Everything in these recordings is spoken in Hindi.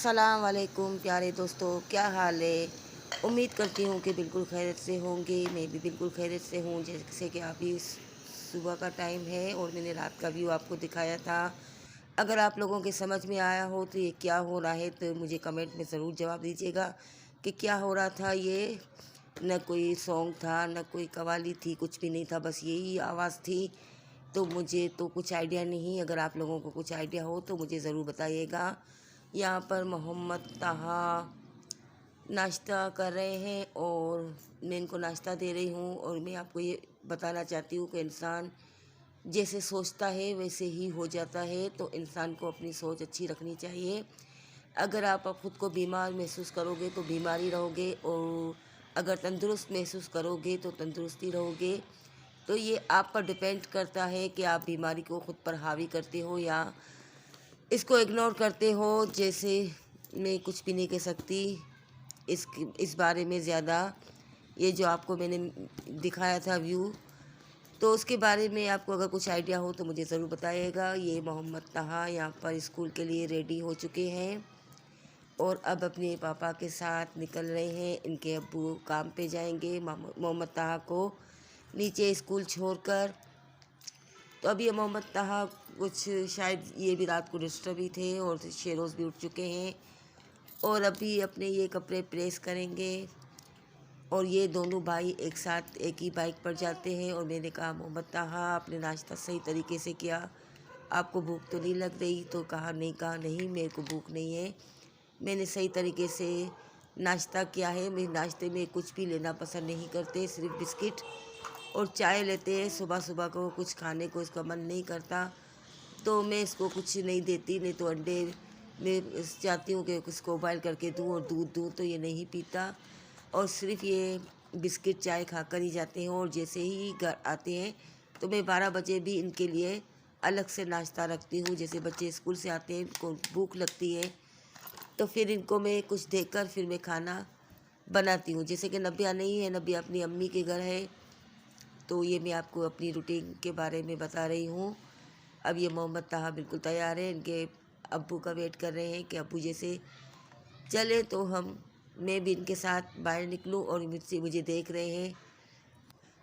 अस्सलाम वालेकुम प्यारे दोस्तों, क्या हाल है। उम्मीद करती हूँ कि बिल्कुल खैरियत से होंगे। मैं भी बिल्कुल खैरियत से हूँ। जैसे कि अभी सुबह का टाइम है और मैंने रात का व्यू आपको दिखाया था। अगर आप लोगों के समझ में आया हो तो ये क्या हो रहा है तो मुझे कमेंट में ज़रूर जवाब दीजिएगा कि क्या हो रहा था। ये न कोई सॉन्ग था, न कोई कवाली थी, कुछ भी नहीं था, बस यही आवाज़ थी। तो मुझे तो कुछ आइडिया नहीं। अगर आप लोगों को कुछ आइडिया हो तो मुझे ज़रूर बताइएगा। यहाँ पर मोहम्मद ताहा नाश्ता कर रहे हैं और मैं इनको नाश्ता दे रही हूँ। और मैं आपको ये बताना चाहती हूँ कि इंसान जैसे सोचता है वैसे ही हो जाता है। तो इंसान को अपनी सोच अच्छी रखनी चाहिए। अगर आप खुद को बीमार महसूस करोगे तो बीमारी रहोगे, और अगर तंदुरुस्त महसूस करोगे तो तंदुरुस्ती रहोगे। तो ये आप पर डिपेंड करता है कि आप बीमारी को खुद पर हावी करते हो या इसको इग्नोर करते हो। जैसे मैं कुछ भी नहीं कह सकती इस बारे में ज़्यादा। ये जो आपको मैंने दिखाया था व्यू, तो उसके बारे में आपको अगर कुछ आइडिया हो तो मुझे ज़रूर बताइएगा। ये मोहम्मद ताहा यहाँ पर स्कूल के लिए रेडी हो चुके हैं और अब अपने पापा के साथ निकल रहे हैं। इनके अब्बू काम पे जाएंगे मोहम्मद ताहा को नीचे स्कूल छोड़कर। तो अभी ये मोहम्मद ताहा कुछ शायद ये भी रात को डिस्टर्ब ही थे और शेरोज़ भी उठ चुके हैं और अभी अपने ये कपड़े प्रेस करेंगे। और ये दोनों भाई एक साथ एक ही बाइक पर जाते हैं। और मैंने कहा मोहम्मद ताहा आपने नाश्ता सही तरीके से किया, आपको भूख तो नहीं लग रही। तो कहा नहीं मेरे को भूख नहीं है, मैंने सही तरीके से नाश्ता किया है। मैं नाश्ते में कुछ भी लेना पसंद नहीं करते, सिर्फ बिस्किट और चाय लेते हैं। सुबह सुबह को कुछ खाने को इसका मन नहीं करता तो मैं इसको कुछ नहीं देती। नहीं तो अंडे मैं चाहती हूँ कि इसको बॉयल करके दूँ और दूध दूँ, तो ये नहीं पीता और सिर्फ ये बिस्किट चाय खाकर ही जाते हैं। और जैसे ही घर आते हैं तो मैं 12 बजे भी इनके लिए अलग से नाश्ता रखती हूँ। जैसे बच्चे स्कूल से आते हैं, इनको भूख लगती है तो फिर इनको मैं कुछ देकर फिर मैं खाना बनाती हूँ। जैसे कि नबिया नहीं है, नबिया अपनी अम्मी के घर है। तो ये मैं आपको अपनी रूटीन के बारे में बता रही हूँ। अब ये मोहम्मद ताहा बिल्कुल तैयार है, इनके अब्बू का वेट कर रहे हैं कि अब्बू जैसे चले तो मैं भी इनके साथ बाहर निकलूं। और मुझे देख रहे हैं।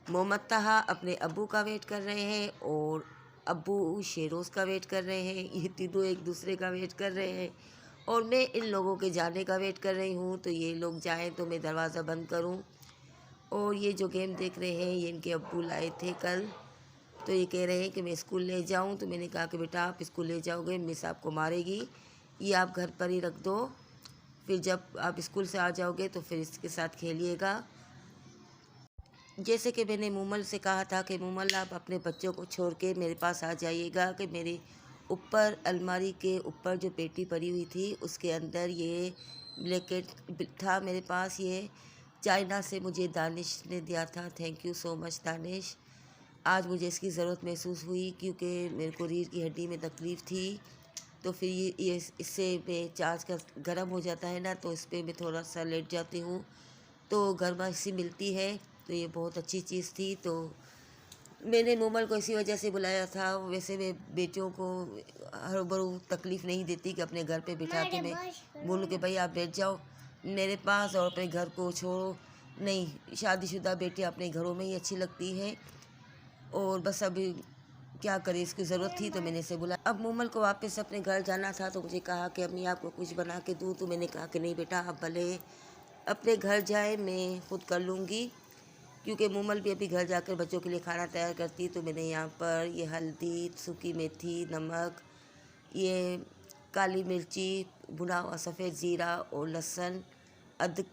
मोहम्मद ताहा अपने अब्बू का वेट कर रहे हैं और अब्बू शेरोज़ का वेट कर रहे हैं। ये तीनों एक दूसरे का वेट कर रहे हैं और मैं इन लोगों के जाने का वेट कर रही हूँ। तो ये लोग जाएं तो मैं दरवाज़ा बंद करूँ। और ये जो गेम देख रहे हैं ये इनके अब्बू लाए थे कल। तो ये कह रहे हैं कि मैं स्कूल ले जाऊं। तो मैंने कहा कि बेटा आप स्कूल ले जाओगे मिस आपको मारेगी, ये आप घर पर ही रख दो, फिर जब आप स्कूल से आ जाओगे तो फिर इसके साथ खेलिएगा। जैसे कि मैंने मूमल से कहा था कि मूमल आप अपने बच्चों को छोड़ के मेरे पास आ जाइएगा, कि मेरे ऊपर अलमारी के ऊपर जो पेटी पड़ी हुई थी उसके अंदर ये ब्लैंकेट था मेरे पास। ये चाइना से मुझे दानिश ने दिया था। Thank you so much Danish. आज मुझे इसकी ज़रूरत महसूस हुई क्योंकि मेरे को रीढ़ की हड्डी में तकलीफ़ थी। तो फिर ये इससे मैं चार्ज का गर्म हो जाता है ना, तो इस पर मैं थोड़ा सा लेट जाती हूँ तो गर्माइशी मिलती है। तो ये बहुत अच्छी चीज़ थी। तो मैंने मूमल को इसी वजह से बुलाया था। वैसे मैं बेटियों को हर बरू तकलीफ़ नहीं देती कि अपने घर पे बिठा के मैं बोलूँ कि भाई आप बैठ जाओ मेरे पास और अपने घर को छोड़ो। नहीं, शादीशुदा बेटियाँ अपने घरों में ही अच्छी लगती हैं। और बस अभी क्या करें, इसकी ज़रूरत थी तो मैंने इसे बुलाया। अब मूमल को वापस अपने घर जाना था तो मुझे कहा कि अम्मी आपको कुछ बना के दूँ। तो मैंने कहा कि नहीं बेटा आप भले अपने घर जाए, मैं खुद कर लूँगी। क्योंकि मूमल भी अभी घर जाकर बच्चों के लिए खाना तैयार करती। तो मैंने यहाँ पर ये हल्दी, सूखी मेथी, नमक, ये काली मिर्ची, भुना हुआ सफ़ेद ज़ीरा और लहसुन अदरक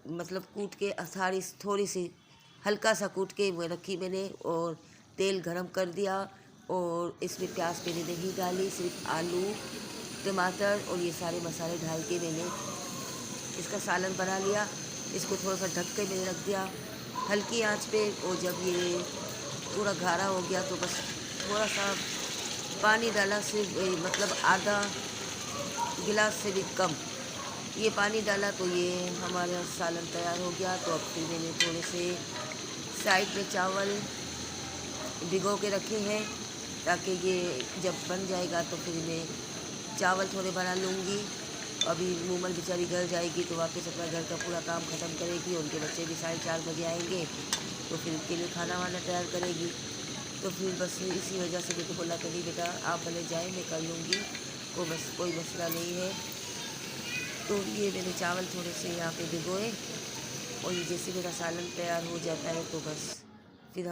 मतलब कूट के थोड़ी सी हल्का सा कूट के वो रखी मैंने। और तेल गरम कर दिया और इसमें प्याज मैंने नहीं डाली, सिर्फ आलू, टमाटर और ये सारे मसाले डाल के मैंने इसका सालन बना लिया। इसको थोड़ा सा ढक के मैंने रख दिया हल्की आंच पे। और जब ये पूरा गाढ़ा हो गया तो बस थोड़ा सा पानी डाला, सिर्फ मतलब आधा गिलास से भी कम ये पानी डाला तो ये हमारा सालन तैयार हो गया। तो अब फिर मैंने थोड़े से साइड में चावल भिगो के रखे हैं ताकि ये जब बन जाएगा तो फिर मैं चावल थोड़े बना लूँगी। अभी मूमल बेचारी घर जाएगी तो वापस अपना घर का पूरा काम ख़त्म करेगी। उनके बच्चे भी 4:30 बजे आएंगे तो फिर उनके लिए खाना वाना तैयार करेगी। तो फिर बस इसी वजह से मेरे को बोला कि नहीं बेटा आप भले जाए, मैं कर लूँगी, कोई मसला नहीं है। तो ये मैंने चावल थोड़े से यहाँ पे भिगोए और ये जैसे मेरा सालन तैयार हो जाता है तो बस फिर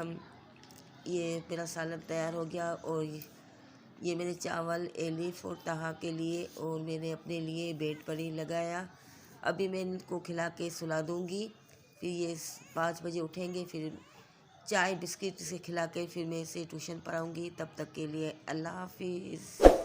ये मेरा सालन तैयार हो गया। और ये मैंने चावल एलिफ और तहा के लिए और मैंने अपने लिए बेड पर ही लगाया। अभी मैं इनको खिला के सुला दूँगी, फिर ये 5 बजे उठेंगे, फिर चाय बिस्किट से खिला के फिर मैं इसे ट्यूशन पढ़ाऊँगी। तब तक के लिए अल्लाह हाफिज़।